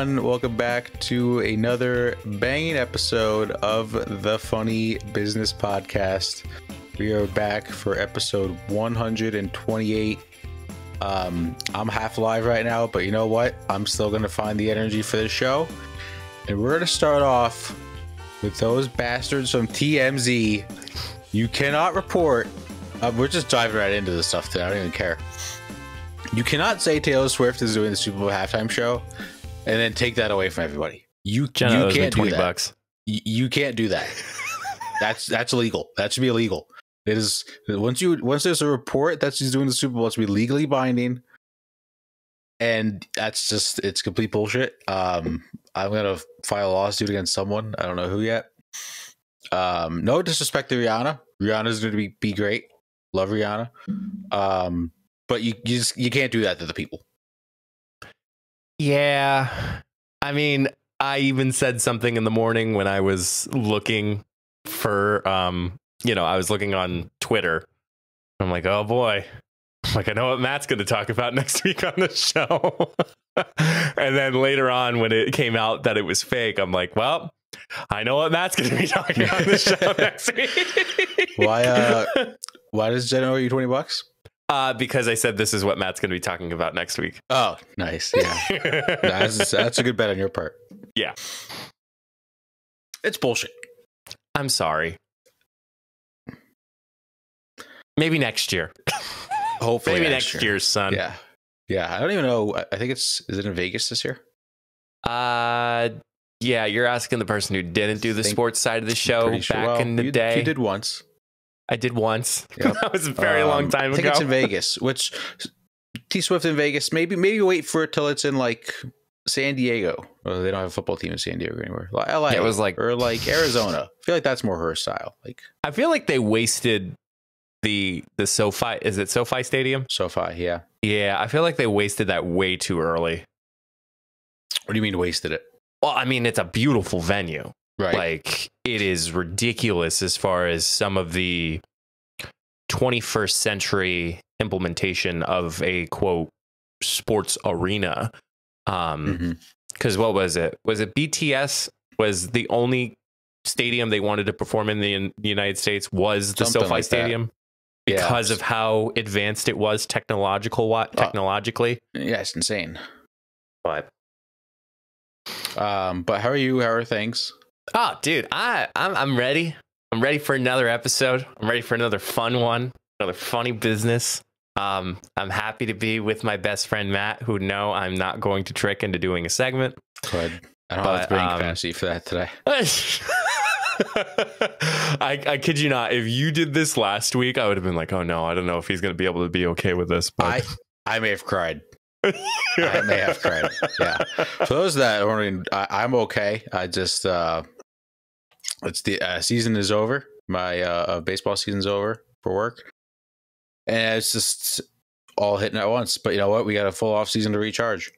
everyone. Welcome back to another banging episode of the Funny Business Podcast. We are back for episode 128. I'm half live right now, but you know what? I'm still going to find the energy for the show. And we're going to start off with those bastards from TMZ. You cannot report. We're just diving right into this stuff today. I don't even care. You cannot say Taylor Swift is doing the Super Bowl halftime show and then take that away from everybody. You can't do that. You can't do that. That's illegal. That should be illegal. It is once there's a report that she's doing the Super Bowl, it should be legally binding. And it's complete bullshit. I'm gonna file a lawsuit against someone. I don't know who yet. No disrespect to Rihanna. Rihanna's gonna be great. Love Rihanna. But you can't do that to the people. Yeah. I mean, I even said something in the morning when I was looking for, I was looking on Twitter. I'm like, oh boy. I'm like, I know what Matt's going to talk about next week on the show. And then later on, when it came out that it was fake, I'm like, well, I know what Matt's going to be talking about on the show next week. Why does Jen owe you $20? Because I said this is what Matt's going to be talking about next week. Oh, nice. Yeah. That's a good bet on your part. Yeah. It's bullshit. I'm sorry. Maybe next year. Hopefully maybe next year, son. Yeah. Yeah. I don't even know. I think is it in Vegas this year? Yeah, you're asking the person who didn't do the sports side of the show back in the day. You did once. I did once. Yep. That was a very long time ago. I think it's in Vegas, which T Swift in Vegas. Maybe wait for it till it's in like San Diego. Well, they don't have a football team in San Diego anymore. LA. It was like Arizona. I feel like that's more her style. Like I feel like they wasted the SoFi. Is it SoFi Stadium? SoFi, yeah. Yeah, I feel like they wasted that way too early. What do you mean wasted it? Well, I mean, it's a beautiful venue. Right. Like, it is ridiculous as far as some of the 21st century implementation of a, quote, sports arena. Because what was it? Was it BTS was the only stadium they wanted to perform in the United States was the Something SoFi like Stadium? Because of how advanced it was technologically. Yeah, it's insane. But how are you? How are things? Oh, dude, I'm ready. I'm ready for another episode. I'm ready for another fun one, another funny business. I'm happy to be with my best friend, Matt, who I'm not going to trick into doing a segment. Good. I don't have the brain capacity for that today. I kid you not. If you did this last week, I would have been like, oh no, I don't know if he's going to be able to be okay with this. But I may have cried. I may have cried. Yeah. For those that are wondering, I'm okay. I just it's the season is over. My baseball season's over for work, and it's just all hitting at once. But you know what? We got a full off season to recharge.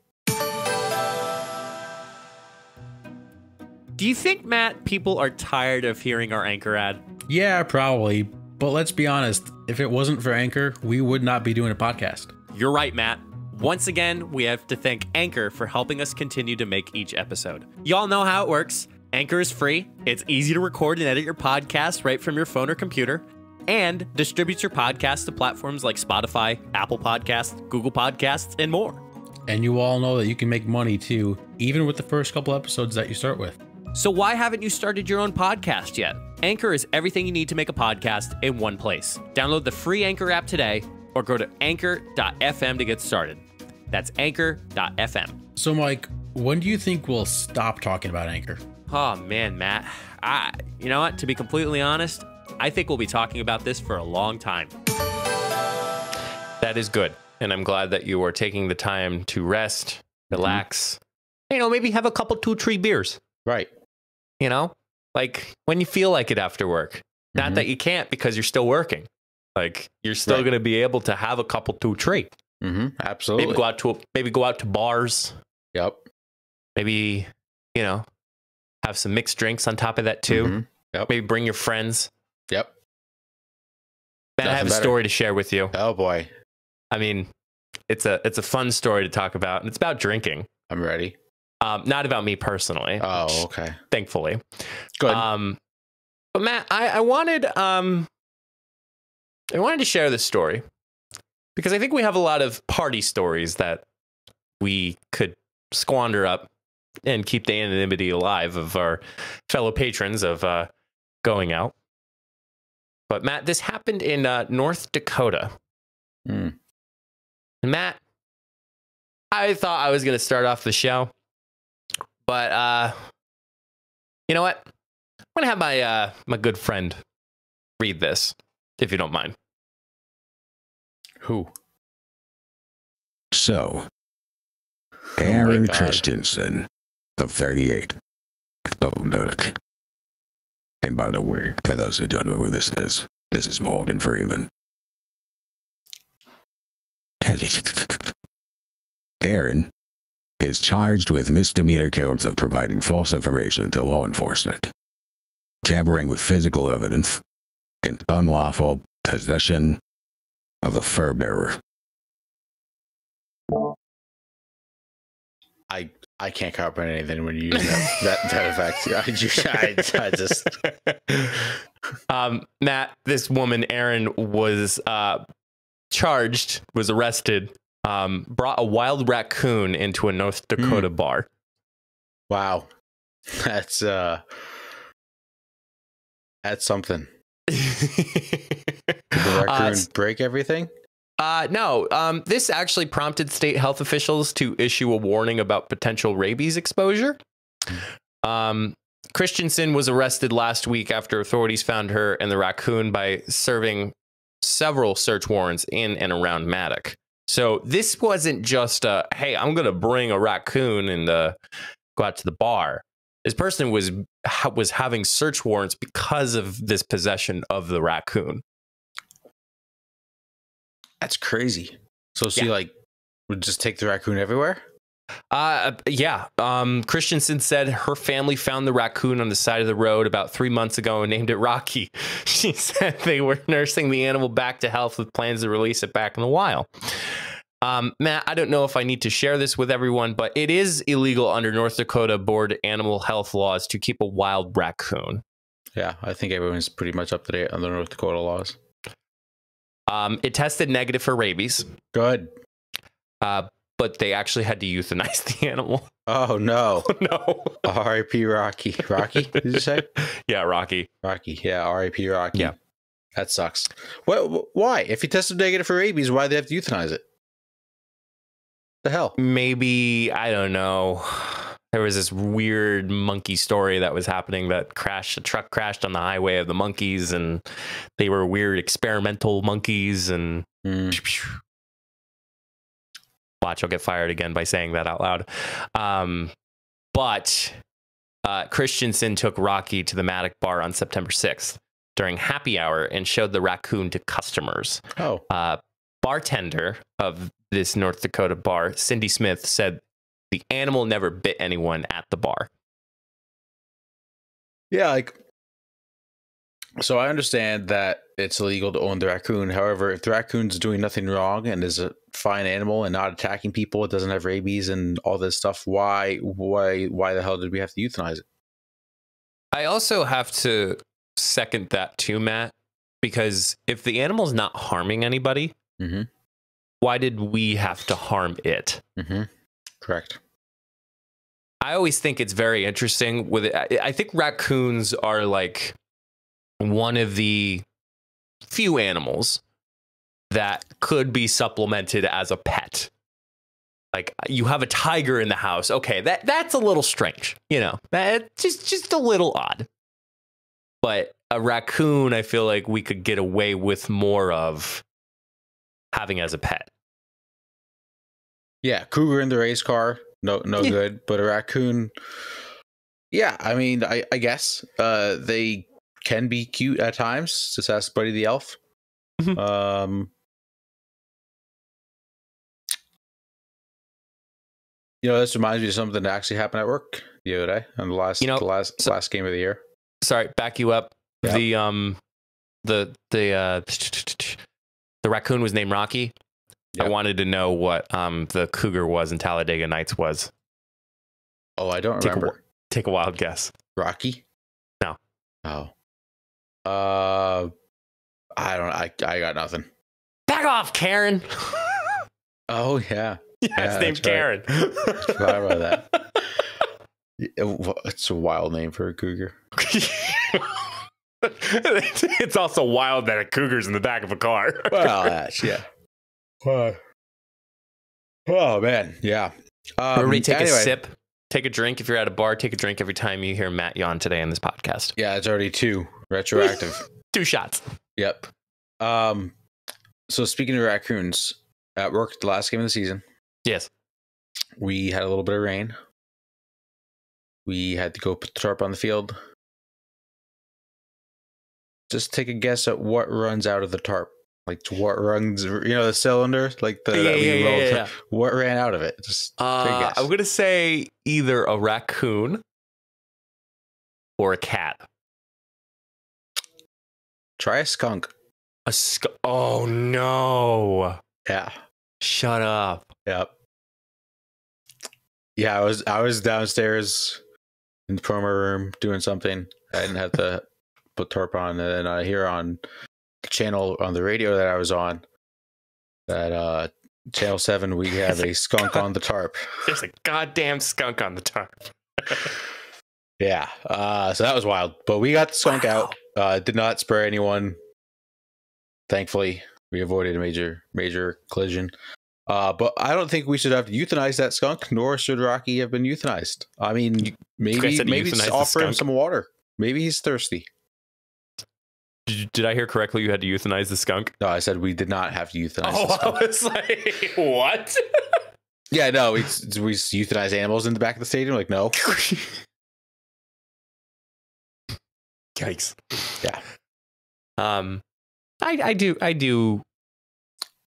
Do you think, Matt, people are tired of hearing our Anchor ad? Yeah, probably. But let's be honest. If it wasn't for Anchor, we would not be doing a podcast. You're right, Matt. Once again, we have to thank Anchor for helping us continue to make each episode. Y'all know how it works. Anchor is free. It's easy to record and edit your podcast right from your phone or computer, and distributes your podcast to platforms like Spotify, Apple Podcasts, Google Podcasts, and more. And you all know that you can make money too, even with the first couple episodes that you start with. So why haven't you started your own podcast yet? Anchor is everything you need to make a podcast in one place. Download the free Anchor app today or go to anchor.fm to get started. That's anchor.fm. So, Mike, when do you think we'll stop talking about Anchor? Oh, man, Matt. You know what? To be completely honest, I think we'll be talking about this for a long time. That is good. And I'm glad that you are taking the time to rest, relax, maybe have a couple 2-3 beers. Right. Like when you feel like it after work. Not that you can't because you're still working. Like you're still going to be able to have a couple 2-3. Absolutely. Maybe go out to bars. Yep. Maybe, have some mixed drinks on top of that too. Yep. Maybe bring your friends. Yep. Man, I have a story to share with you. Oh boy. I mean, it's a fun story to talk about, and it's about drinking. I'm ready. Not about me personally. Oh, okay. Thankfully. Good. But Matt, I wanted to share this story because I think we have a lot of party stories that we could squander up and keep the anonymity alive of our fellow patrons of going out. But Matt, this happened in North Dakota. Mm. And Matt, I thought I was going to start off the show, but you know what? I'm going to have my good friend read this, if you don't mind. Who? So, Aaron God. Christensen, of 38. Donohoe. And by the way, for those who don't know who this is Morgan Freeman. Aaron is charged with misdemeanor counts of providing false information to law enforcement, tampering with physical evidence, and unlawful possession of a fur bearer. I can't comprehend anything when you use that effect. I just Matt, this woman, Erin, was was arrested, brought a wild raccoon into a North Dakota bar. Wow. That's something. Did the raccoon break everything? No, this actually prompted state health officials to issue a warning about potential rabies exposure. Christensen was arrested last week after authorities found her and the raccoon by serving several search warrants in and around Maddox. So this wasn't just hey, I'm going to bring a raccoon and go out to the bar. This person was having search warrants because of this possession of the raccoon. That's crazy. So she would just take the raccoon everywhere? Yeah. Christensen said her family found the raccoon on the side of the road about 3 months ago and named it Rocky. She said they were nursing the animal back to health with plans to release it back in a while. Matt, I don't know if I need to share this with everyone, but it is illegal under North Dakota Board animal health laws to keep a wild raccoon. Yeah, I think everyone's pretty much up to date on the North Dakota laws. It tested negative for rabies. Good. But they actually had to euthanize the animal. Oh, no. No. R.I.P. Rocky. Rocky, did you say? Yeah, Rocky. Rocky. Yeah, R.I.P. Rocky. Yeah. That sucks. Why? If he tested negative for rabies, why do they have to euthanize it? The hell? Maybe, I don't know. There was this weird monkey story that was happening that a truck crashed on the highway of the monkeys, and they were weird experimental monkeys, and watch, I'll get fired again by saying that out loud. But Christensen took Rocky to the Maddox bar on September 6th during happy hour and showed the raccoon to customers. Oh. Bartender of this North Dakota bar, Cindy Smith, said the animal never bit anyone at the bar. Yeah, so I understand that it's illegal to own the raccoon. However, if the raccoon's doing nothing wrong and is a fine animal and not attacking people, it doesn't have rabies and all this stuff, why the hell did we have to euthanize it? I also have to second that too, Matt, because if the animal's not harming anybody, why did we have to harm it? Correct. I always think it's very interesting with it. I think raccoons are like one of the few animals that could be supplemented as a pet. Like, you have a tiger in the house. Okay, that's a little strange, that just a little odd. But a raccoon, I feel like we could get away with more of having as a pet. Yeah, cougar in the race car, no good. But a raccoon, yeah, I mean, I guess they can be cute at times. Just ask Buddy the Elf. This reminds me of something that actually happened at work the other day on the last game of the year. Sorry, back you up. Yep. The raccoon was named Rocky. Yep. I wanted to know what the cougar was and Talladega Nights was. Oh, I don't Take remember. take a wild guess. Rocky? No. Oh. I don't. I got nothing. Back off, Karen. Oh yeah. Yeah, his name's that's right. Karen. Forgot about that. It's a wild name for a cougar. It's also wild that a cougar's in the back of a car. Well, that's yeah. Oh man, yeah. Everybody take anyway. a sip, take a drink. If you're at a bar, take a drink every time you hear Matt yawn today on this podcast. Yeah, it's already 2 retroactive. 2 shots. Yep. So speaking of raccoons, at work, the last game of the season, Yes. we had a little bit of rain. We had to go put the tarp on the field. Just take a guess at what runs out of the tarp. Like what runs, the cylinder, like the that we rolled. Yeah. What ran out of it? Just take a guess. I'm gonna say either a raccoon or a cat. Try a skunk. A skunk. Oh no! Yeah. Shut up. Yep. Yeah, I was downstairs in the promo room doing something. I didn't have to put tarp on, and then I hear on the channel on the radio that I was on that channel 7 we have a skunk on the tarp. There's a goddamn skunk on the tarp. Yeah. So that was wild. But we got the skunk out. Did not spray anyone. Thankfully, we avoided a major collision. But I don't think we should have to euthanize that skunk, nor should Rocky have been euthanized. I mean, maybe just offer him some water. Maybe he's thirsty. Did I hear correctly? You had to euthanize the skunk? No, I said we did not have to euthanize the Oh, skunk. I was like, what? Yeah, no, we euthanize animals in the back of the stadium. Like, no. Yikes. Yeah. I do.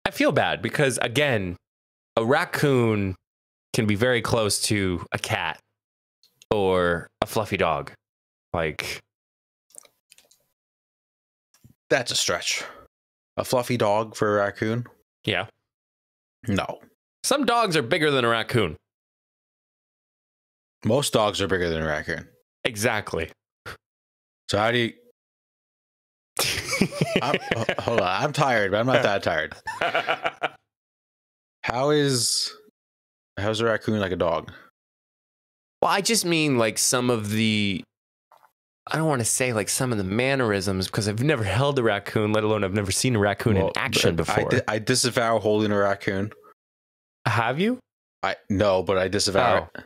I feel bad because, again, a raccoon can be very close to a cat or a fluffy dog. Like, That's a stretch. A fluffy dog for a raccoon? yeah. No. Some dogs are bigger than a raccoon. Most dogs are bigger than a raccoon. Exactly. So how do you... hold on. I'm tired, but I'm not that tired. How's a raccoon like a dog? Well, I just mean like some of the, I don't want to say like some of the mannerisms because I've never held a raccoon, let alone I've never seen a raccoon in action before. I disavow holding a raccoon. Have you? No, but I disavow it.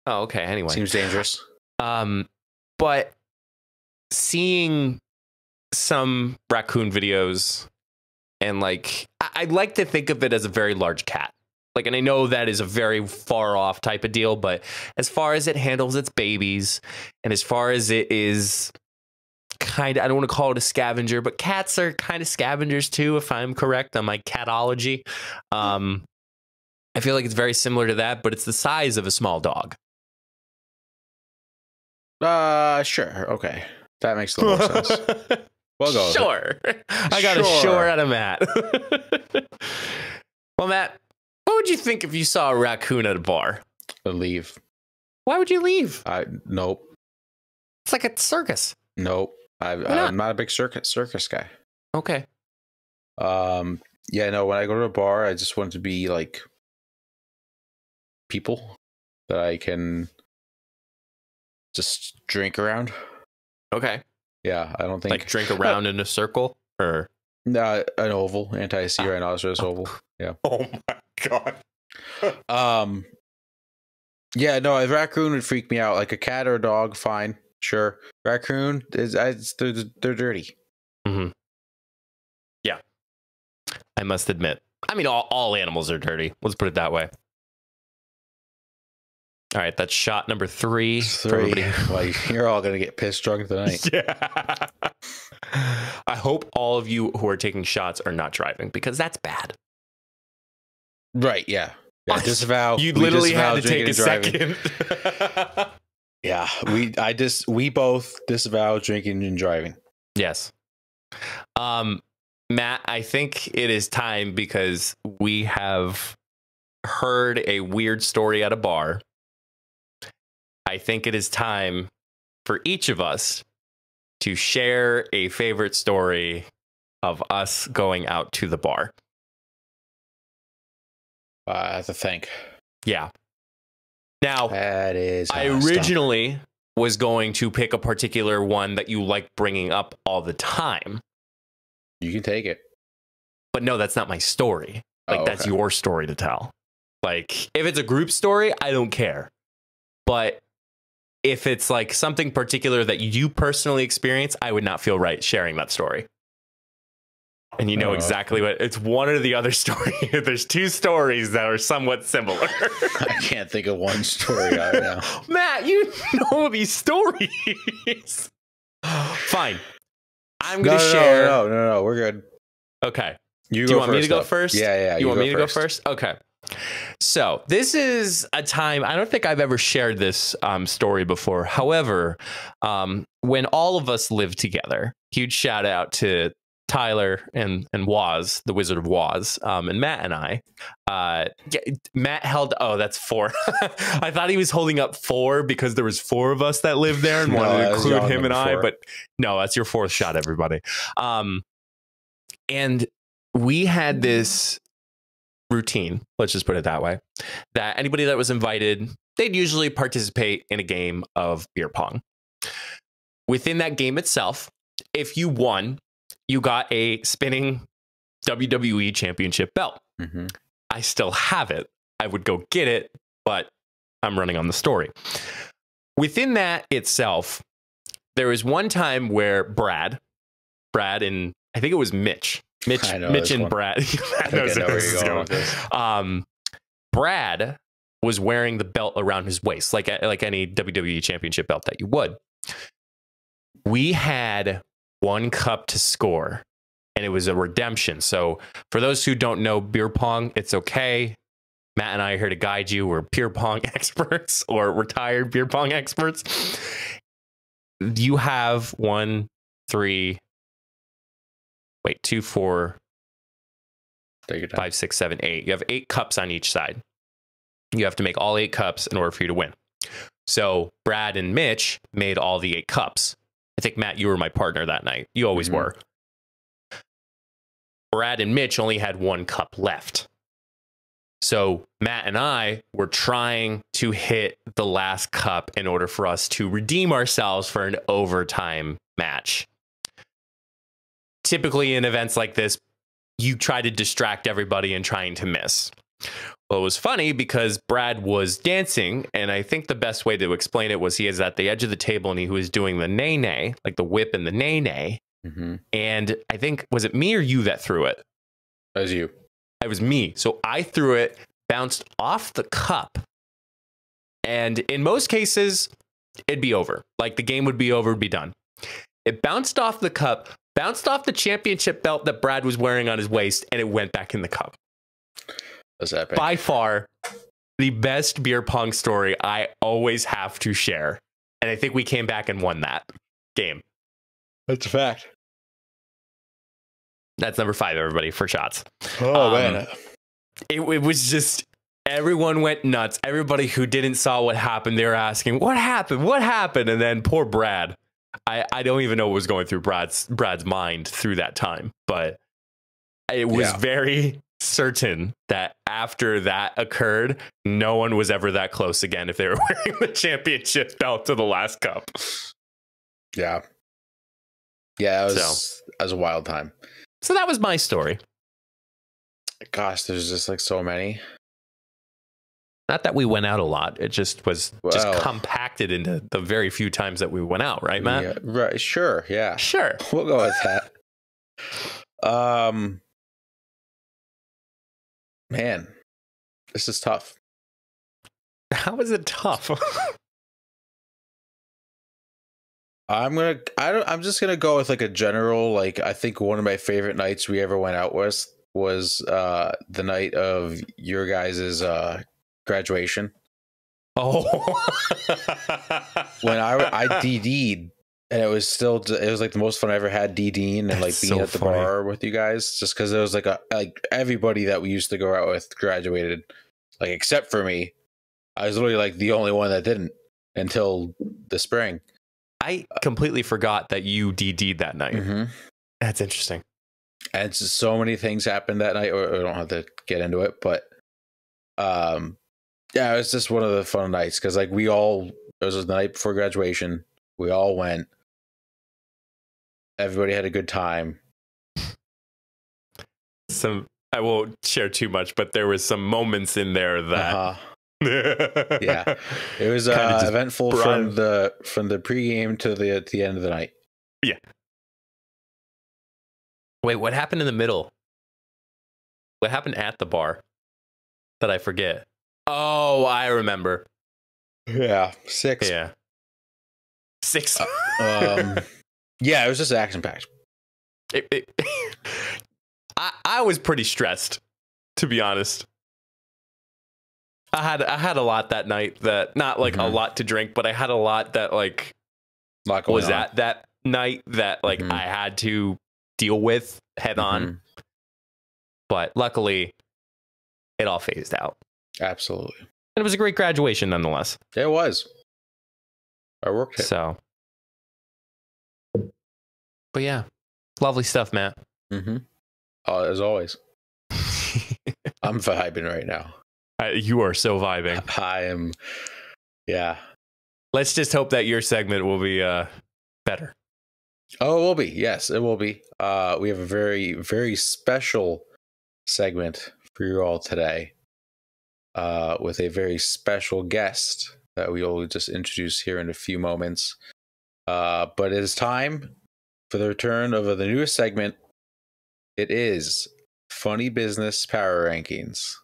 Oh, okay. Anyway. Seems dangerous. But seeing some raccoon videos and like, I'd like to think of it as a very large cat. Like, and I know that is a very far off type of deal, but as far as it handles its babies and as far as it is kind of, I don't want to call it a scavenger, but cats are kind of scavengers too, if I'm correct on my catology. I feel like it's very similar to that, but it's the size of a small dog. Sure. Okay. That makes a little more sense. We'll go. Sure. I got a sure out of Matt. Well, Matt, what would you think if you saw a raccoon at a bar? I'd leave. Why would you leave? Nope. It's like a circus. Nope. I'm not a big circus guy. Okay. Yeah, no, when I go to a bar, I just want to be like people that I can just drink around. Okay. Yeah, I don't think Like drink around in a circle or an oval, anti-rhinoceros oval. Yeah. Oh my god. Yeah, no, a raccoon would freak me out. Like a cat or a dog, fine, sure. Raccoon they're dirty. Mm-hmm. Yeah. I must admit. I mean, all animals are dirty. Let's put it that way. All right, that's shot number 3. Well, you're all gonna get pissed drunk tonight. Yeah. I hope all of you who are taking shots are not driving because that's bad. Right? Yeah. Disavow. You literally had to take a driving. second. Yeah, we both disavow drinking and driving. Yes. Matt, I think it is time because we have heard a weird story at a bar. I think it is time for each of us to share a favorite story of us going out to the bar. I have to think. Yeah. Now, That is. I originally was going to pick a particular one that you like bringing up all the time. You can take it. But no, that's not my story. Like, Oh, that's okay. your story to tell. Like, if it's a group story, I don't care. But if it's like something particular that you personally experience, I would not feel right sharing that story. And you know exactly what it's one or the other story. There's two stories that are somewhat similar. I can't think of one story right now. Matt, you know these stories. Fine. I'm going to share. No. We're good. Okay. You Do you want me to go though. first? Yeah. You want me to go first? Okay. So this is a time, I don't think I've ever shared this story before. However, when all of us lived together, huge shout out to Tyler and Waz, the Wizard of Waz, and Matt and I. Matt held, that's 4. I thought he was holding up 4 because there was 4 of us that lived there and wanted to include him and I, but no, that's your 4th shot, everybody. And we had this routine, let's just put it that way, that anybody that was invited, they'd usually participate in a game of beer pong. Within that game itself, if you won, you got a spinning WWE championship belt. Mm-hmm. I still have it. I would go get it, but I'm running on the story. Within that itself, there was one time where Brad and I think it was Mitch and Brad. I know where you're going with this. Brad was wearing the belt around his waist, like any WWE championship belt that you would. We had 1 cup to score, and it was a redemption. So for those who don't know beer pong, it's okay. Matt and I are here to guide you. We're beer pong experts or retired beer pong experts. You have 2, 4, Take your time. 5, 6, 7, 8. You have 8 cups on each side. You have to make all 8 cups in order for you to win. So Brad and Mitch made all the 8 cups. I think, Matt, you were my partner that night. You always were. Brad and Mitch only had 1 cup left. So Matt and I were trying to hit the last cup in order for us to redeem ourselves for an overtime match. Typically in events like this, you try to distract everybody and trying to miss. Well, it was funny because Brad was dancing, and I think the best way to explain it was he is at the edge of the table and he was doing the nay-nay, like the whip and the nay-nay. Mm-hmm. And I think, was it me or you that threw it? That was you. It was me. So I threw it, bounced off the cup. And in most cases, it'd be over. Like the game would be over, it'd be done. It bounced off the cup, bounced off the championship belt that Brad was wearing on his waist, and it went back in the cup. That's epic. By far, the best beer pong story I always have to share. And I think we came back and won that game. That's a fact. That's number 5, everybody, for shots. Oh, man. It was just, everyone went nuts. Everybody who didn't saw what happened, they were asking, what happened? What happened? And then poor Brad. I don't even know what was going through Brad's mind through that time. But it was very certain that after that occurred, no one was ever that close again if they were wearing the championship belt to the last cup. Yeah. Yeah, that was a wild time. So that was my story. Gosh, there's just like so many. Not that we went out a lot. It just was just compacted into the very few times that we went out, right, Matt? Yeah, right. Sure. Yeah. Sure. We'll go with that. Man, this is tough. How is it tough? I'm just gonna go with like a general, like I think one of my favorite nights we ever went out was the night of your guys's graduation. Oh, when I DD'd, and it was like the most fun I ever had DDing and like being at the bar with you guys, just because it was like everybody that we used to go out with graduated, like except for me. I was literally like the only one that didn't. until the spring. I completely forgot that you DD'd that night. Mm-hmm. That's interesting. And just so many things happened that night. Or I don't have to get into it, but yeah, it was just one of the fun nights because like it was the night before graduation. We all went. Everybody had a good time. I won't share too much, but there was some moments in there that yeah, it was eventful from the pregame to the end of the night. Yeah. Wait, what happened in the middle? What happened at the bar that I forget? Oh, I remember. Yeah, 6. Yeah, 6. Yeah, it was just action packed. I was pretty stressed, to be honest. I had a lot that night that not like a lot to drink, but I had a lot that like was at that night that like I had to deal with head on. But luckily, it all phased out. Absolutely. And it was a great graduation nonetheless. It was. I worked it. So. But yeah, lovely stuff, Matt. As always. I'm vibing right now. You are so vibing. I am. Yeah. Let's just hope that your segment will be better. Oh, it will be. Yes, it will be. We have a very, very special segment for you all today with a very special guest that we will just introduce here in a few moments. But it is time for the return of the newest segment. It is Funny Business Power Rankings.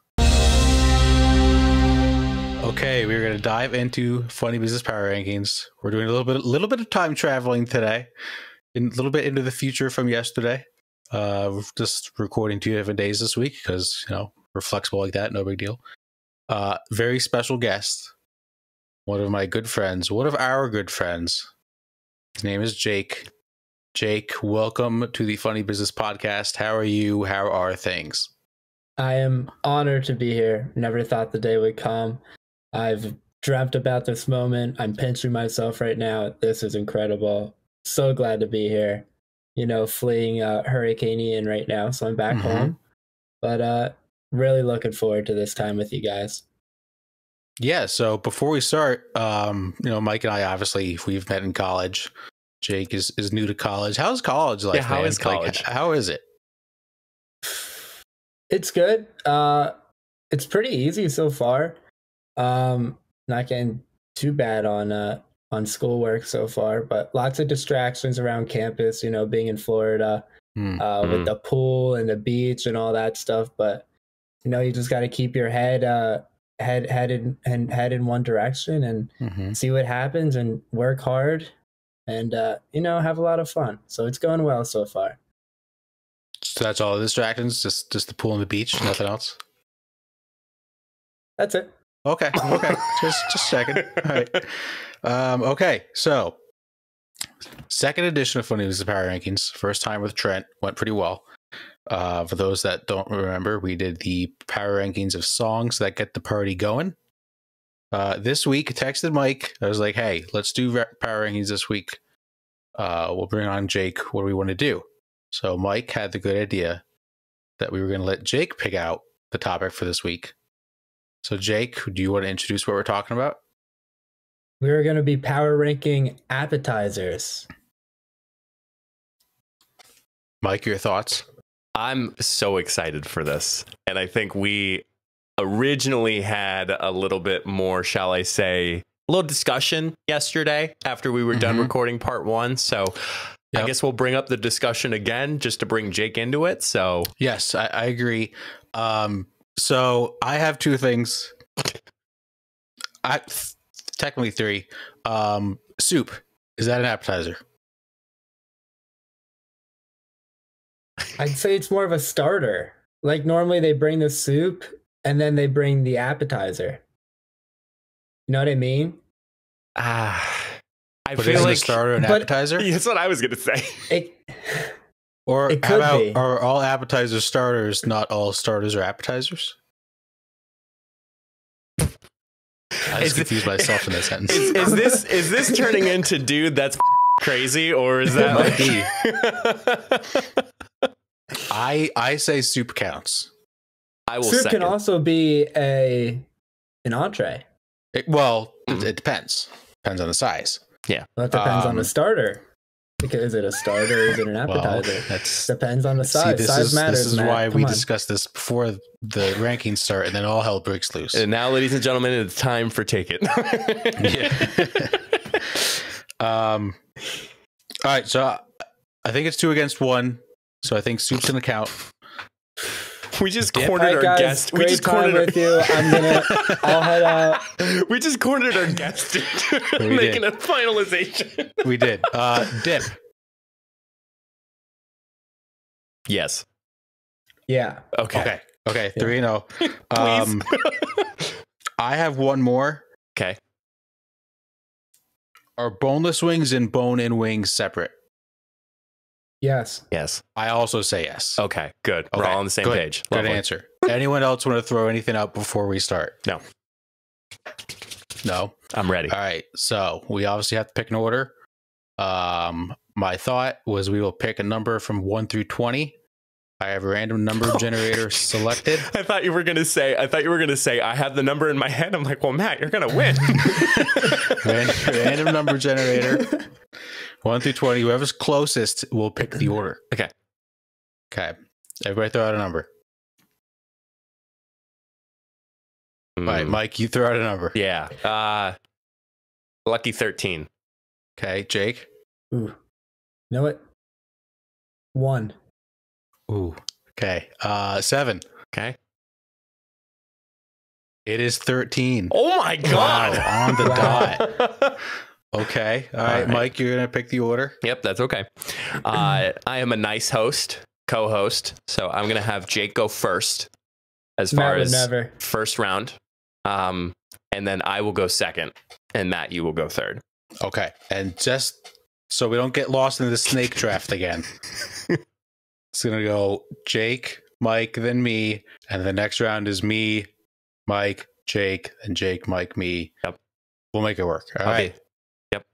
Okay, we're going to dive into Funny Business Power Rankings. We're doing a little bit of time traveling today, a little bit into the future from yesterday. We're just recording 2 different days this week because we're flexible like that. No big deal. Very special guest, one of our good friends. His name is Jake. Jake, welcome to the Funny Business Podcast. How are you? How are things? I am honored to be here. Never thought the day would come. I've dreamt about this moment. I'm pinching myself right now. This is incredible. So glad to be here. Fleeing Hurricane Ian right now, so I'm back home. But really looking forward to this time with you guys. Yeah, so before we start, Mike and I, obviously, we've met in college. Jake is new to college. How's college life? Yeah, how is college? Like, how is it? It's good. It's pretty easy so far. Not getting too bad on schoolwork so far, but lots of distractions around campus. Being in Florida with the pool and the beach and all that stuff. But you just got to keep your head in one direction and see what happens and work hard. And, have a lot of fun. So it's going well so far. So that's all the distractions? Just the pool and the beach? Nothing else? That's it. Okay. just checking. All right. Okay. So, second edition of Funny Business Power Rankings. First time with Trent. Went pretty well. For those that don't remember, we did the Power Rankings of songs that get the party going. This week, I texted Mike. I was like, hey, let's do Power Rankings this week. We'll bring on Jake. What do we want to do? So Mike had the good idea that we were going to let Jake pick out the topic for this week. So Jake, do you want to introduce what we're talking about? We're going to be power ranking appetizers. Mike, your thoughts? I'm so excited for this. And I think we originally had a little bit more, shall I say, a little discussion yesterday after we were done recording part 1. So I guess we'll bring up the discussion again just to bring Jake into it. So yes, I agree. So I have 2 things. Technically 3. Soup. Is that an appetizer? I'd say it's more of a starter. Like normally they bring the soup and then they bring the appetizer. You know what I mean? I But feel isn't like a starter an appetizer? That's what I was going to say. Or it how could about be. are all appetizers starters? Not all starters are appetizers. I just confused myself in that sentence. Is this turning into dude that's crazy, or is that like... I say soup counts. I will Soup second. can also be an entree. It depends. Depends on the size. Yeah. Well, it depends on the starter. Because is it a starter or is it an appetizer? Well, that's depends on the size. this Size is, matters. This is Matt. why Come we on. discussed this before the rankings start, and then all hell breaks loose. And now, ladies and gentlemen, it's time for Take It. Yeah. All right. So I think it's 2 against 1. So I think soup's gonna count. We just All cornered right, our guys, guest. We great just time cornered with you. I'll head out. We just cornered our guest We making did. a finalization. We did. Dip. Yes. Yeah. Okay. Okay. 3-0. Please. I have one more. Okay. Are boneless wings and bone-in wings separate? Yes. Yes. I also say yes. Okay. Good. We're Okay, all on the same good. page. Good Lovely. answer. Anyone else want to throw anything out before we start? No. No. I'm ready. All right. So we obviously have to pick an order. My thought was we will pick a number from 1 through 20. I have a random number generator selected. I thought you were gonna say. I have the number in my head. I'm like, well, Matt, you're gonna win. Random number generator. 1 through 20. Whoever's closest will pick the order. Okay. Okay. Everybody throw out a number. All right, Mike, you throw out a number. Yeah. Lucky 13. Okay, Jake. Ooh. Know it? 1. Ooh. Okay. 7. Okay. It is 13. Oh my God. Wow, on the Wow. dot. Okay. All right, Mike, you're going to pick the order. Yep, that's okay. I am a nice co-host, so I'm gonna have Jake go first as far Matt would as never. first round, and then I will go second, and Matt, you will go third. Okay. And just so we don't get lost in the snake draft again, it's going to go Jake, Mike, then me, and the next round is me, Mike, Jake, and Jake, Mike, me. Yep. We'll make it work. All Okay. right. Yep.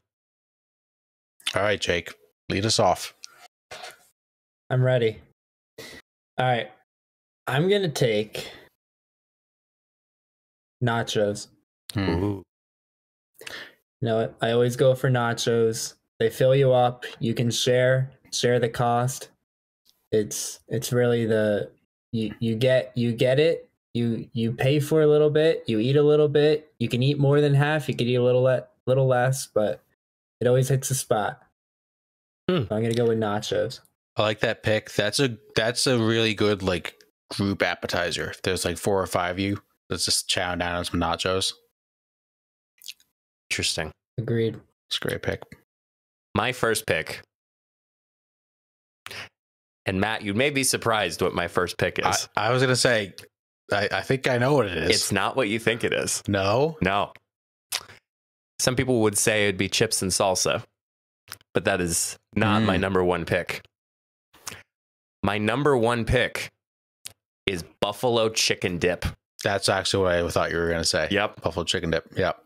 All right, Jake. Lead us off. I'm ready. All right. I'm going to take nachos. Ooh. You know what? I always go for nachos. They fill you up. You can share the cost. It's really you get it. You pay for a little bit. You eat a little bit. You can eat more than half. You can eat a little less, but it always hits a spot. So I'm gonna go with nachos. I like that pick. That's a really good like group appetizer. If there's like 4 or 5 of you, let's just chow down on some nachos. Interesting. Agreed. It's a great pick. My first pick, and Matt, you may be surprised what my first pick is. I was gonna say, I think I know what it is. It's not what you think it is. No. No. Some people would say it'd be chips and salsa, but that is not my number one pick. My number one pick is buffalo chicken dip. That's actually what I thought you were gonna say. Yep. Buffalo chicken dip. Yep.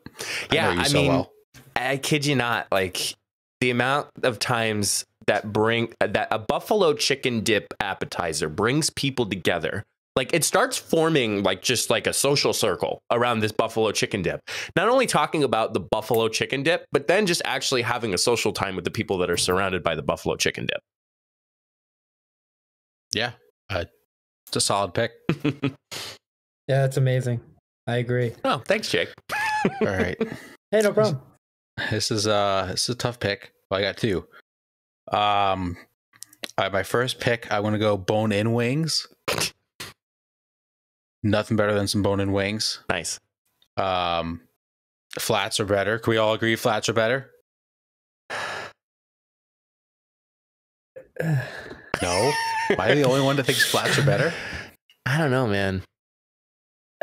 Yeah, know you I so mean, well. I kid you not, like the amount of times that a buffalo chicken dip appetizer brings people together. Like it starts forming like just like a social circle around this buffalo chicken dip. Not only talking about the buffalo chicken dip, but then just actually having a social time with the people that are surrounded by the buffalo chicken dip. Yeah. It's a solid pick. Yeah, that's amazing. I agree. Oh, thanks, Jake. All right. Hey, no problem. This is a tough pick. Well, I got 2. All right, my first pick, I want to go bone-in wings. Nothing better than some bone-in wings. Nice. Flats are better. Can we all agree flats are better? No. Am I the only one that thinks flats are better? I don't know, man.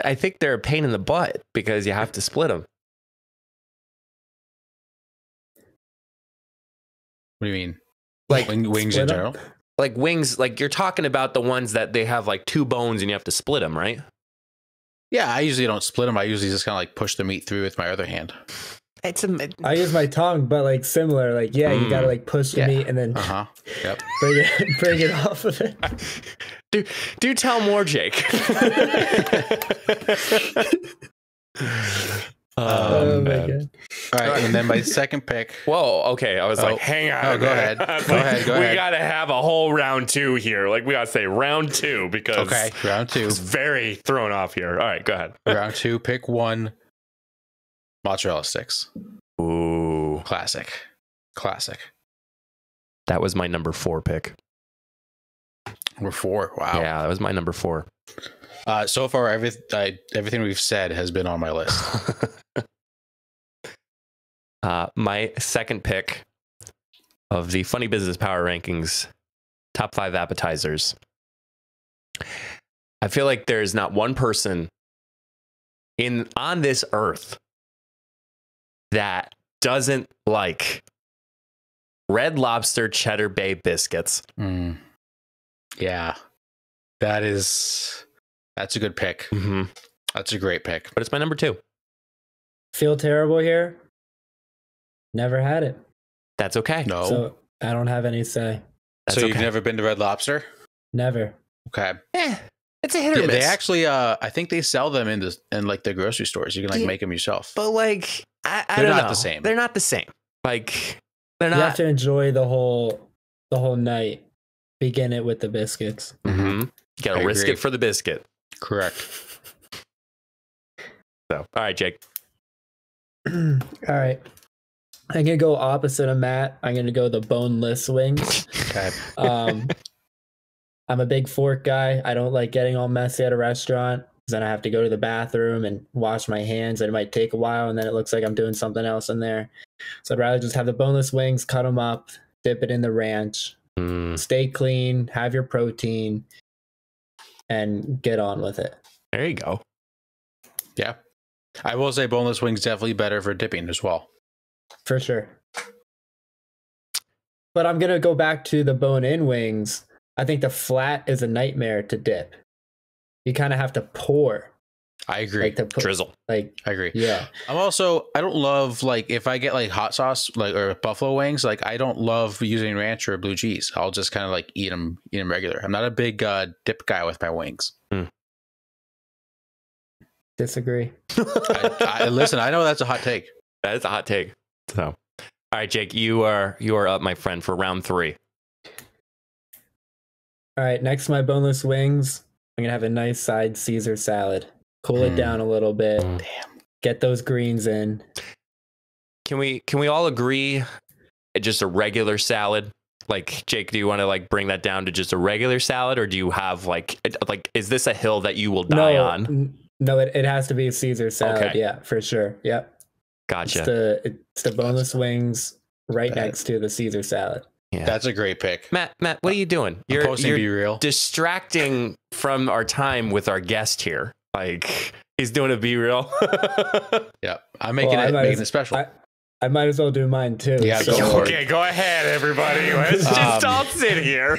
I think they're a pain in the butt because you have to split them. What do you mean? Like wings in split 'em? general? Like wings, like you're talking about the ones that they have like 2 bones and you have to split them, right? Yeah, I usually don't split them. I usually just kind of like push the meat through with my other hand. I use my tongue, but like similar. Like you gotta like push the meat and then Yep. bring it off of it. Do tell more, Jake. Oh my god! All right, and then my second pick. Whoa, okay. I was like, hang on. Oh, go ahead. Go ahead. We gotta have a whole round 2 here. Like we gotta say round 2 because round 2. It's very thrown off here. All right, go ahead. Round 2, pick 1. Mozzarella sticks. Ooh, Classic. that was my number 4 pick. We're 4. Wow. Yeah, that was my number 4. So far, everything we've said has been on my list. My second pick of the Funny Business Power Rankings, top 5 appetizers. I feel like there's not one person on this earth that doesn't like Red Lobster Cheddar Bay biscuits. Yeah, that's a good pick. Mm-hmm. That's a great pick. But it's my number 2. Feel terrible here. Never had it. That's okay. No. So I don't have any say. That's so you've okay. never been to Red Lobster? Never. Okay. It's a hit or miss. They actually, I think they sell them in like the grocery stores. You can like make them yourself. But like, I They're don't not know. the same. They're not the same. Like, they're You have not. to enjoy the whole night. Begin it with the biscuits. Mm-hmm. You gotta I risk agree. it for the biscuit. Correct. So, all right, Jake. All right. I'm gonna go opposite of Matt. I'm gonna go the boneless wings. Okay. I'm a big fork guy. I don't like getting all messy at a restaurant because then I have to go to the bathroom and wash my hands, and it might take a while, and then it looks like I'm doing something else in there. So I'd rather just have the boneless wings, cut them up, dip it in the ranch, stay clean, have your protein, and get on with it. There you go. Yeah. I will say boneless wings definitely better for dipping as well. For sure. But I'm going to go back to the bone-in wings. I think the flat is a nightmare to dip. You kind of have to pour. I agree. Like to put, Drizzle. Like, I agree. yeah. I don't love like if I get like hot sauce like or buffalo wings, like I don't love using ranch or blue cheese. I'll just kind of like eat them regular. I'm not a big dip guy with my wings. Disagree. I listen, I know that's a hot take. That is a hot take. So, all right, Jake, you are up, my friend, for round 3. All right, next to my boneless wings, I'm going to have a nice side Caesar salad. Cool it down a little bit. Damn. Get those greens in. Can we all agree just a regular salad? Like, Jake, do you want to like bring that down to just a regular salad, or do you have like is this a hill that you will die on? No, it has to be a Caesar salad. Okay. Yeah, for sure. Yep. Gotcha. It's the boneless wings right next to the Caesar salad. Yeah. That's a great pick. Matt, what are you doing? I'm posting Be Real. Distracting from our time with our guest here. Like, he's doing a Be Real. Yeah, I'm making it special. I might as well do mine too. Yeah, so. go for it. Okay, go ahead, everybody. Let's just all sit here.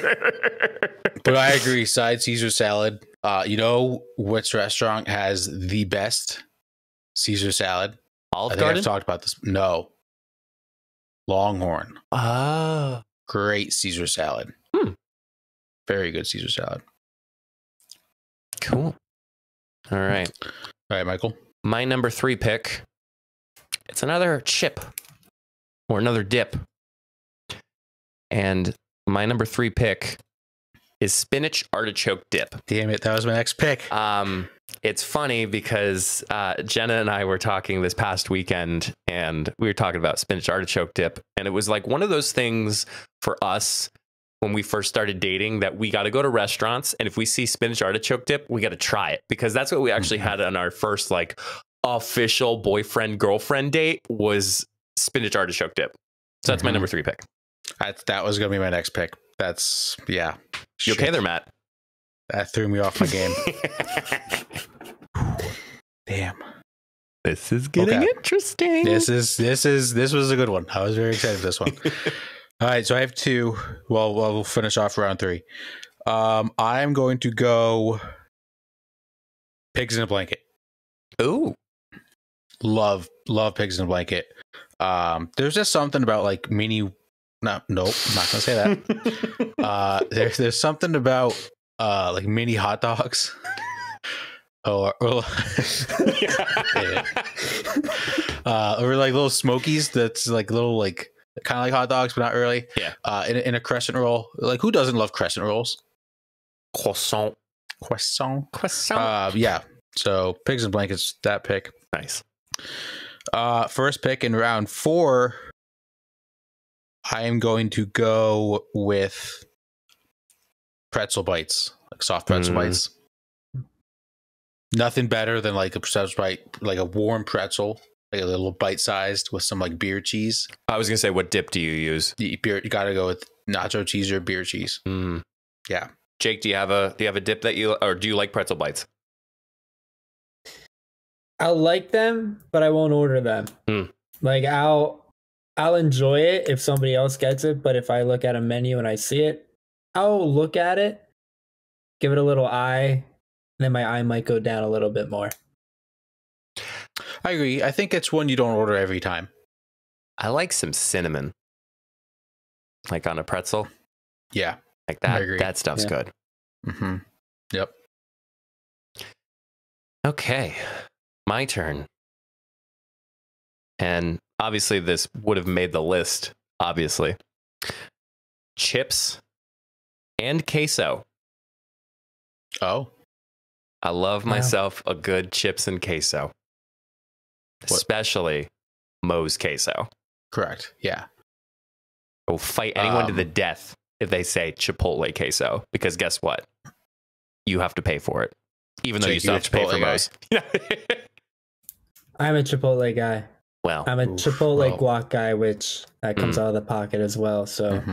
But I agree. Side Caesar salad. You know which restaurant has the best Caesar salad? Olive I think Garden? I've talked about this. No. Longhorn. Oh. Great Caesar salad. Very good Caesar salad. Cool. All right. All right, Michael. My number 3 pick. It's another chip or another dip. And my number 3 pick is spinach artichoke dip. Damn it, that was my next pick. It's funny because Jenna and I were talking this past weekend, and we were talking about spinach artichoke dip. And it was like one of those things for us when we first started dating that we got to go to restaurants, and if we see spinach artichoke dip, we got to try it, because that's what we actually had on our first like official boyfriend girlfriend date, was spinach artichoke dip. So that's my number 3 pick. That was going to be my next pick. That's, yeah. You okay there, Matt? That threw me off my game. Damn. This is getting interesting. This was a good one. I was very excited for this one. All right, so I have 2. Well, we'll finish off round 3. I'm going to go pigs in a blanket. Ooh. Love pigs in a blanket. There's just something about like mini. Nope, I'm not gonna say that. There's something about like mini hot dogs. or yeah. Or like little smokies. That's like little like kind of like hot dogs, but not really. Yeah. In a crescent roll. Like who doesn't love crescent rolls? Croissant. Yeah. So pigs and blankets. That pick. Nice. First pick in round 4. I am going to go with pretzel bites, like soft pretzel bites. Nothing better than like a pretzel bite, like a warm pretzel, like a little bite sized with some like beer cheese. I was gonna say, what dip do you use? You gotta go with nacho cheese or beer cheese. Yeah. Jake, do you have a dip that you, or do you like pretzel bites? I'll like them, but I won't order them. Like I'll enjoy it if somebody else gets it, but if I look at a menu and I see it, I'll look at it, give it a little eye, and then my eye might go down a little bit more. I agree. I think it's one you don't order every time. I like some cinnamon, like on a pretzel. Yeah, like that. I agree. That stuff's good. Yep. Okay, my turn. And obviously, this would have made the list. Obviously, chips and queso. Oh, I love myself a good chips and queso, especially Moe's queso. Correct. Yeah. I will fight anyone to the death if they say Chipotle queso, because guess what? You have to pay for it, even though you still have to pay for Moe's. I'm a Chipotle guy. Well, I'm a Chipotle guac guy, which that comes out of the pocket as well. So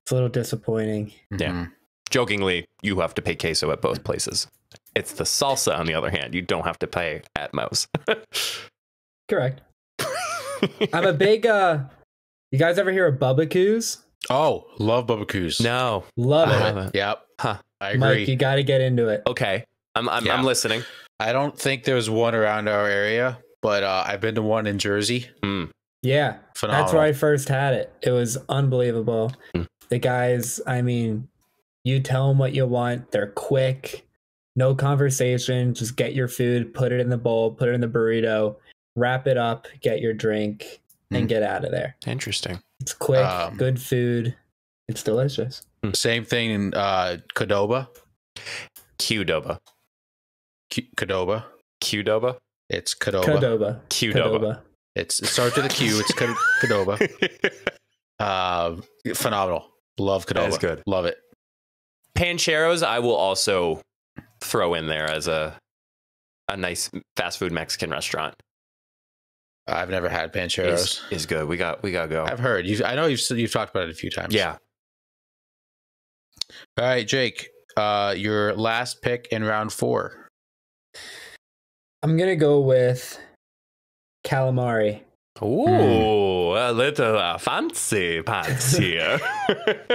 it's a little disappointing. Yeah. Jokingly, you have to pay queso at both places. It's the salsa, on the other hand, you don't have to pay at Moe's. Correct. I'm a big, you guys ever hear of Bubba-Coos? Oh, love Bubba-Coos. No. Love it. Yep. Huh. I agree. Mike, you got to get into it. Okay. I'm listening. I don't think there's one around our area, but I've been to one in Jersey. Yeah. Phenomenal. That's where I first had it. It was unbelievable. The guys, I mean, you tell them what you want. They're quick. No conversation. Just get your food, put it in the bowl, put it in the burrito, wrap it up, get your drink, and get out of there. Interesting. It's quick, good food. It's delicious. Same thing in Qdoba. Qdoba. Qdoba. Qdoba? It's Qdoba. Qdoba. Qdoba. It starts with a Q. It's Qdoba. Phenomenal. Love Qdoba. That is good. Love it. Pancheros, I will also throw in there as a nice fast food Mexican restaurant. I've never had Pancheros. Is good. We got to go. I've heard. I know you've talked about it a few times. Yeah. All right, Jake. Your last pick in round 4. I'm gonna go with calamari. Ooh, a little fancy pants here.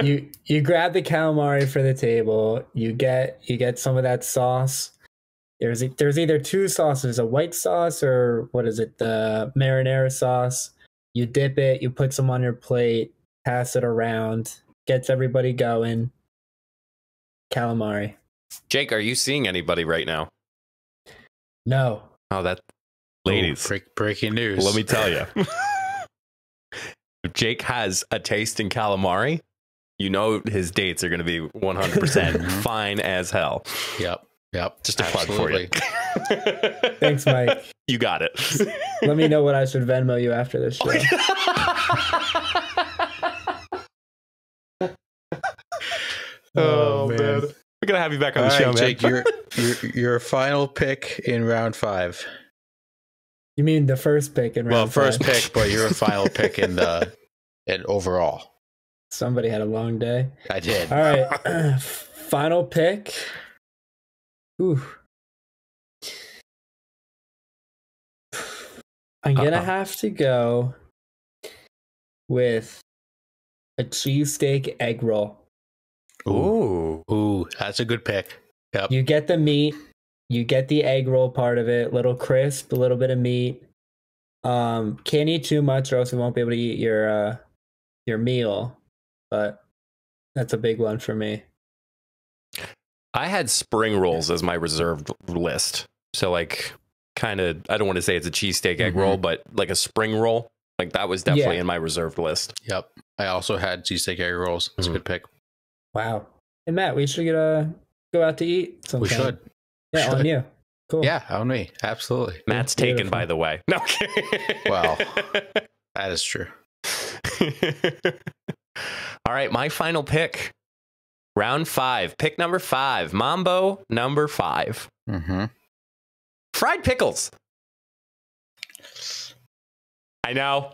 you grab the calamari for the table. You get some of that sauce. There's either two sauces, a white sauce or what is it, the marinara sauce. You dip it, you put some on your plate, pass it around, gets everybody going. Calamari. Jake, are you seeing anybody right now? No. Oh, that ladies. Breaking news. Let me tell you. If Jake has a taste in calamari, you know his dates are going to be 100% fine as hell. Yep. Just a plug for you. Thanks, Mike. You got it. Let me know what I should Venmo you after this show. Oh man. We're going to have you back on the show, Jake, man. your final pick in round 5. You mean the first pick in round 5? First pick, but you're a final pick in overall. Somebody had a long day. I did. All right. Final pick. Ooh. I'm going to have to go with a cheesesteak egg roll. Ooh. That's a good pick. Yep. You get the meat, You get the egg roll part of it, little crisp, a little bit of meat. Can't eat too much or else you won't be able to eat your meal. But that's a big one for me. I had spring rolls as my reserved list. So like kind of, I don't want to say it's a cheesesteak egg roll, but like a spring roll. Like that was definitely in my reserved list. Yep. I also had cheesesteak egg rolls. It's a good pick. Wow. Hey Matt, we should go out to eat sometime. We should. Yeah, on you. Cool. Yeah, on me. Absolutely. Matt's taken, by the way. No. Well, that is true. All right, my final pick. Round 5. Pick number 5. Mambo number 5. Mm-hmm. Fried pickles. I know.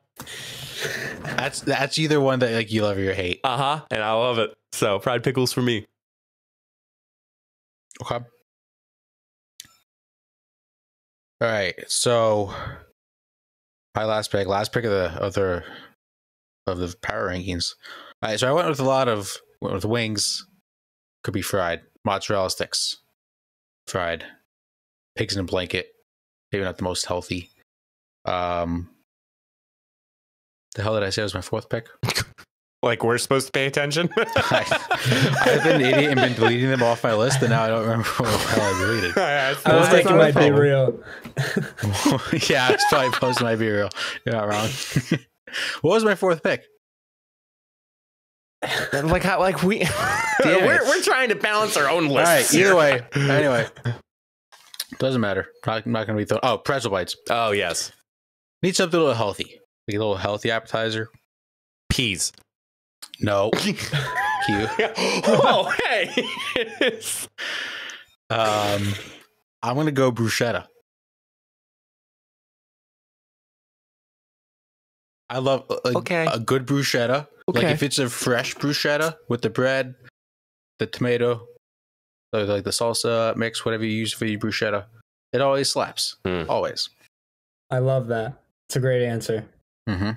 That's either one that like you love or you hate. And I love it. So fried pickles for me. Okay. All right. So my last pick of the power rankings. All right. So I went with wings. Could be fried. Mozzarella sticks. Fried. Pigs in a blanket. Maybe not the most healthy. The hell did I say was my 4th pick? Like we're supposed to pay attention? I've been an idiot and been deleting them off my list, and now I don't remember what the hell I deleted. I was thinking it might be real. Yeah, it's probably supposed to might be real. You're not wrong. What was my 4th pick? Like how? Like we're trying to balance our own lists. All right. Either way, anyway, doesn't matter. I'm not going to be thrown. Oh, pretzel bites. Oh yes. Need something a little healthy. Like a little healthy appetizer. Peas. No. Cute. Oh, hey. I'm gonna go bruschetta. I love a good bruschetta. Okay. Like if it's a fresh bruschetta with the bread, the tomato, like the salsa mix, whatever you use for your bruschetta, it always slaps. Always. I love that. It's a great answer. Mm-hmm.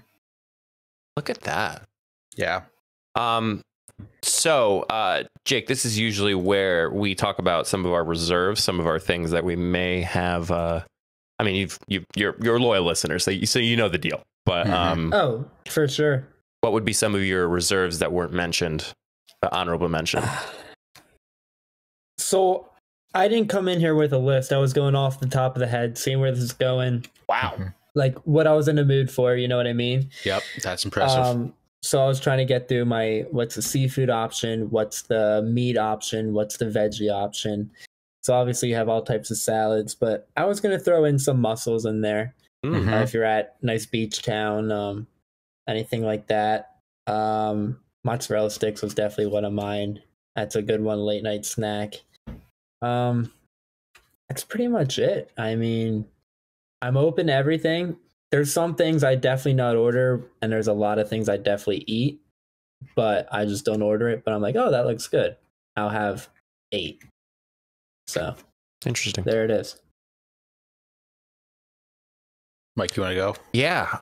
Look at that. Yeah. So, Jake, this is usually where we talk about some of our reserves, some of our things that we may have. I mean, you're a loyal listener, so you know the deal. But oh, for sure. What would be some of your reserves that weren't mentioned, honorable mention? So I didn't come in here with a list. I was going off the top of the head, seeing where this is going. Wow. Like what I was in the mood for, you know what I mean? Yep, that's impressive. So I was trying to get through what's the seafood option, what's the meat option, what's the veggie option. So obviously you have all types of salads, but I was going to throw in some mussels in there. If you're at nice beach town, anything like that. Mozzarella sticks was definitely one of mine. That's a good one, late night snack. That's pretty much it. I mean, I'm open to everything. There's some things I definitely not order, and there's a lot of things I definitely eat, but I just don't order it. But I'm like, oh, that looks good. I'll have 8. So interesting. There it is. Mike, you want to go? Yeah.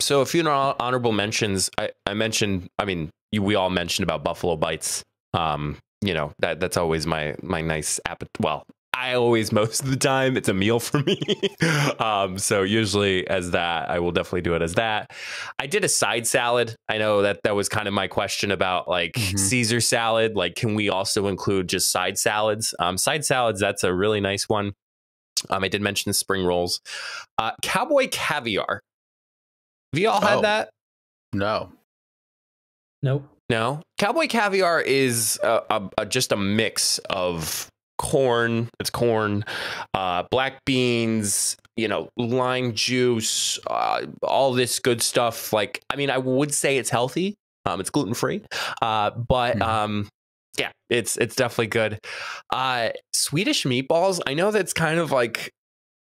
So a few honorable mentions. I mentioned. I mean, we all mentioned about buffalo bites. You know that's always my nice appetite. Well, I always, most of the time, it's a meal for me. So usually as that, I will definitely do it as that. I did a side salad. I know that was kind of my question about like Caesar salad. Like, can we also include just side salads? Side salads, that's a really nice one. I did mention spring rolls. Cowboy caviar. Have you all had that? No. Nope. No. Cowboy caviar is just a mix of corn. It's corn, black beans, lime juice, all this good stuff. Like, I mean, I would say it's healthy. It's gluten free, but yeah, it's definitely good. Swedish meatballs. I know that's kind of like,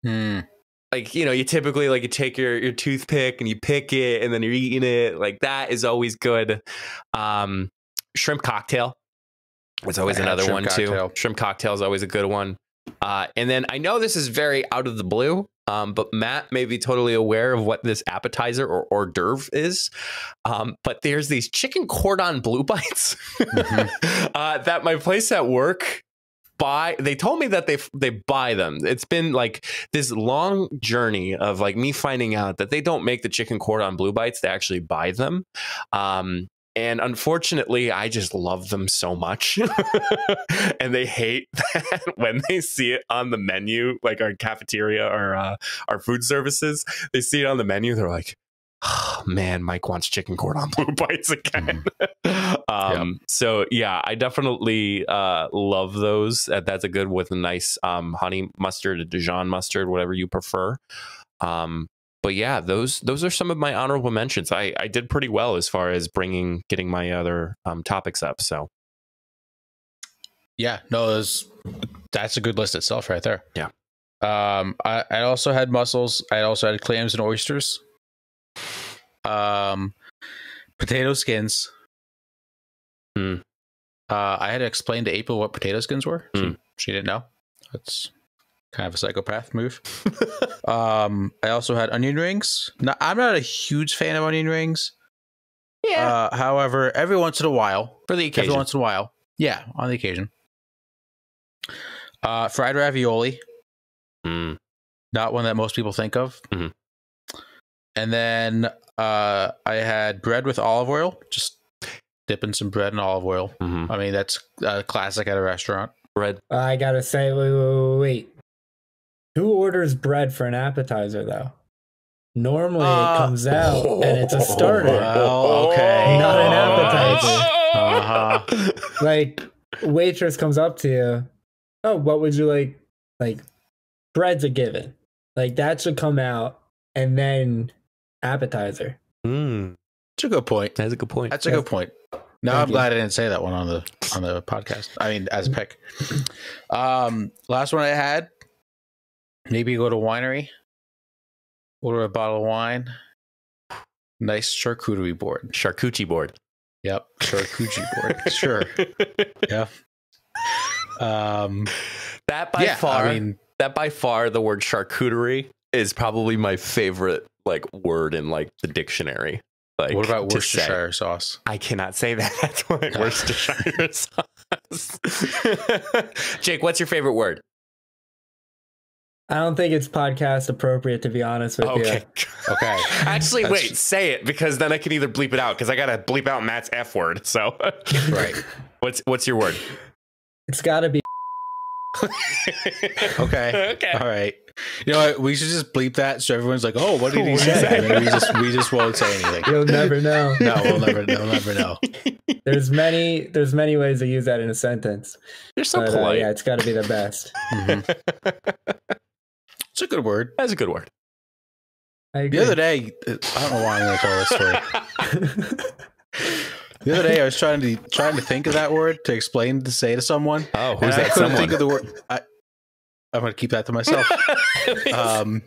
like, you typically like you take your toothpick and you pick it and then you're eating it. Like that is always good. Shrimp cocktail. It's always another one too. Shrimp cocktail is always a good one. And then I know this is very out of the blue, but Matt may be totally aware of what this appetizer or hors d'oeuvre is. But there's these chicken cordon bleu bites that my place at work they told me that they buy them. It's been like this long journey of like me finding out that they don't make the chicken cordon bleu bites. They actually buy them. And unfortunately, I just love them so much. And they hate that when they see it on the menu, like our cafeteria or our food services, they see it on the menu. They're like, oh, man, Mike wants chicken cordon bleu bites again. So, yeah, I definitely love those. That's a good with a nice honey mustard, a Dijon mustard, whatever you prefer. But yeah, those are some of my honorable mentions. I did pretty well as far as getting my other topics up. So yeah, no, that's a good list itself right there. Yeah. I also had mussels. I also had clams and oysters. Potato skins. I had to explain to April what potato skins were. She didn't know. That's kind of a psychopath move. I also had onion rings. Now, I'm not a huge fan of onion rings. Yeah. However, every once in a while. For the occasion. Every once in a while. Yeah, on the occasion. Fried ravioli. Not one that most people think of. And then I had bread with olive oil. Just dipping some bread in olive oil. I mean, that's a classic at a restaurant. Bread. I gotta say, wait. Who orders bread for an appetizer, though? Normally it comes out and it's a starter. Well, okay. Not an appetizer. Like, waitress comes up to you. Oh, what would you like? Like, bread's a given. Like, that should come out and then appetizer. That's a good point. That's a good point. That's a good point. No, I'm glad I didn't say that one on the podcast. I mean, as a pick. Last one I had. Maybe go to a winery, order a bottle of wine, nice charcuterie board. Charcuterie board. Yep, charcuterie board. Sure. Yeah. That by far, the word charcuterie is probably my favorite like word in like the dictionary. Like, what about Worcestershire sauce? I cannot say that. That's what Worcestershire sauce. Jake, what's your favorite word? I don't think it's podcast appropriate, to be honest with you. Okay. Actually, wait, say it, because then I can either bleep it out, because I got to bleep out Matt's F word. So, right. What's your word? It's got to be. Okay. All right. You know what? We should just bleep that so everyone's like, "Oh, what did he say?" And then we just won't say anything. You'll never know. No, we'll never know. There's many ways to use that in a sentence. You're so polite. Yeah, it's got to be the best. It's a good word. That's a good word. I agree. The other day, I don't know why I'm going to tell this story. The other day, I was trying to think of that word to explain to say to someone. Oh, who's that? I couldn't someone? think of the word. I'm going to keep that to myself. I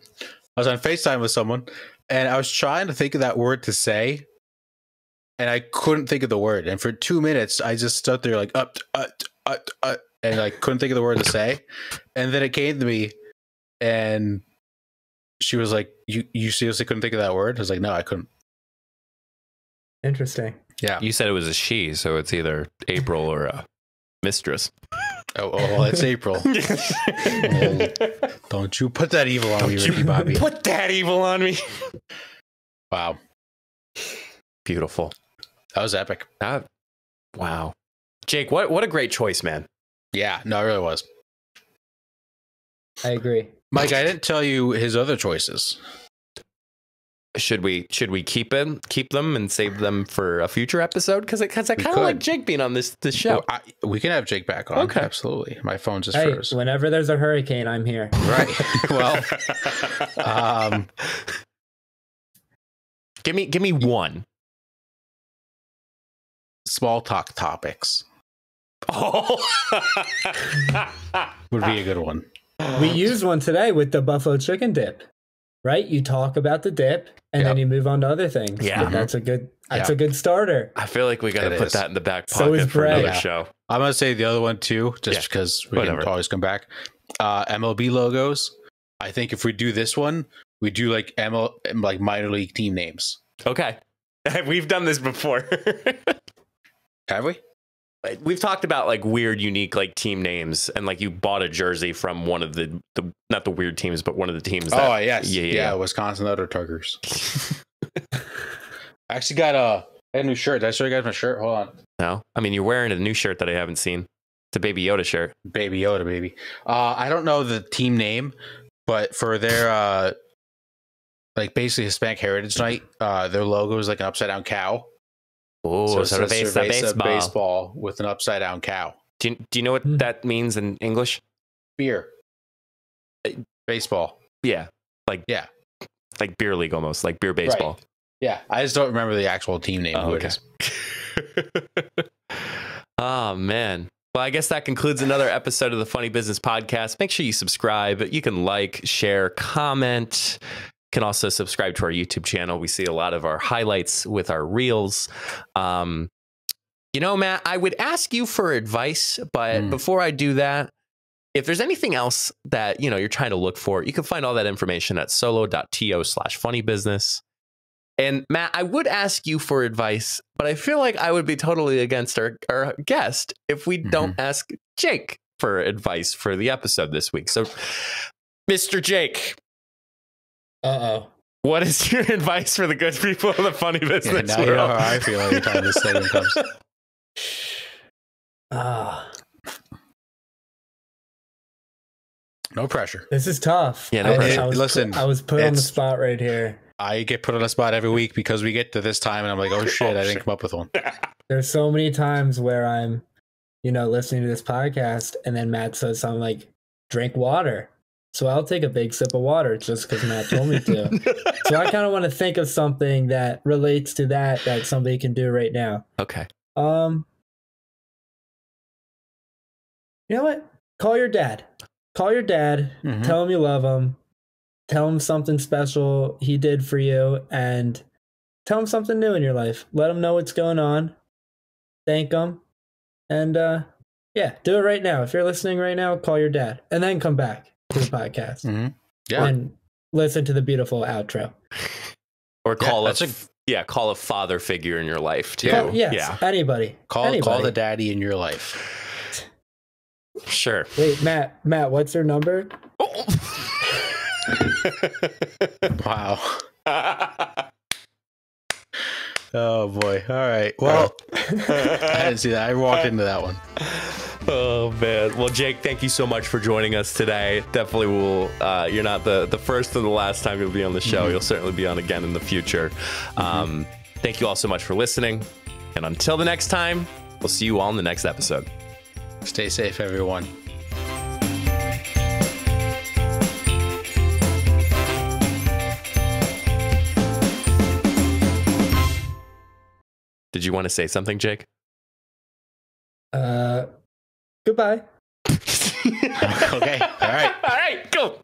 was on FaceTime with someone, and I was trying to think of that word to say, and I couldn't think of the word. And for 2 minutes, I just stood there like and I couldn't think of the word to say. And then it came to me. And she was like, you seriously couldn't think of that word? I was like, no, I couldn't. Interesting. Yeah. You said it was a she, so it's either April or a mistress. Oh, well, it's April. Oh, don't you put that evil on me, Ricky Bobby. Put that evil on me. Wow. Beautiful. That was epic. Wow. Jake, what a great choice, man. Yeah, no, it really was. I agree. Mike, I didn't tell you his other choices. Should we keep them and save them for a future episode? Because I kind of like Jake being on this show. Well, we can have Jake back on. Okay, absolutely. My phone just hey, froze. Whenever there's a hurricane, I'm here. Right. Well, give me one. Small talk topics. Oh, would be a good one. We used one today with the buffalo chicken dip, right? You talk about the dip and then you move on to other things. Yeah. That's a good starter. I feel like we got to put that in the back So pocket is for bread. another show. I'm going to say the other one too, just because we can always come back. MLB logos. I think if we do this one, we do like minor league team names. Okay. We've done this before. Have we? we've talked about like weird, unique like team names, and like you bought a jersey from one of the not the weird teams, but one of the teams. That, oh yes, yeah, Wisconsin Undertuggers. I actually got a new shirt. Did I show you guys my shirt? Hold on. No, I mean you're wearing a new shirt that I haven't seen. It's a Baby Yoda shirt. Baby Yoda, baby. I don't know the team name, but for their like basically Hispanic Heritage Night, their logo is like an upside down cow. Oh, so cerveza baseball with an upside down cow. Do you know what that means in English? Beer. Baseball. Yeah. Like beer league almost, like beer baseball. Right. Yeah. I just don't remember the actual team name. Oh, okay. Oh, man. Well, I guess that concludes another episode of the Funny Business Podcast. Make sure you subscribe. You can like, share, comment. You can also subscribe to our YouTube channel. We see a lot of our highlights with our reels. You know, Matt, I would ask you for advice, but before I do that, if there's anything else that, you know, you're trying to look for, you can find all that information at solo.to/funnybusiness. And Matt, I would ask you for advice, but I feel like I would be totally against our guest if we don't ask Jake for advice for the episode this week. So, Mr. Jake. What is your advice for the good people of the funny business world? Now you know how I feel every time this segment comes. No pressure. This is tough. Yeah, no pressure. I was put on the spot right here. I get put on the spot every week because we get to this time and I'm like, oh shit, I didn't come up with one. There's so many times where I'm, you know, listening to this podcast and then Matt says something like, drink water. So I'll take a big sip of water just because Matt told me to. So I kind of want to think of something that relates to that somebody can do right now. Okay. You know what? Call your dad. Call your dad. Tell him you love him. Tell him something special he did for you, and tell him something new in your life. Let him know what's going on. Thank him. And yeah, do it right now. If you're listening right now, call your dad and then come back to the podcast. Yeah. And listen to the beautiful outro. Or call call a father figure in your life too. Anybody. Call the daddy in your life. Sure. Wait, Matt, what's your number? Wow. Oh boy. All right. Well, I didn't see that. I walked into that one. Oh man. Well, Jake, thank you so much for joining us today. Definitely will. You're not the first or the last time you'll be on the show. You'll certainly be on again in the future. Thank you all so much for listening. And until the next time, we'll see you all in the next episode. Stay safe, everyone. Did you want to say something, Jake? Goodbye. Okay. All right. All right. Go.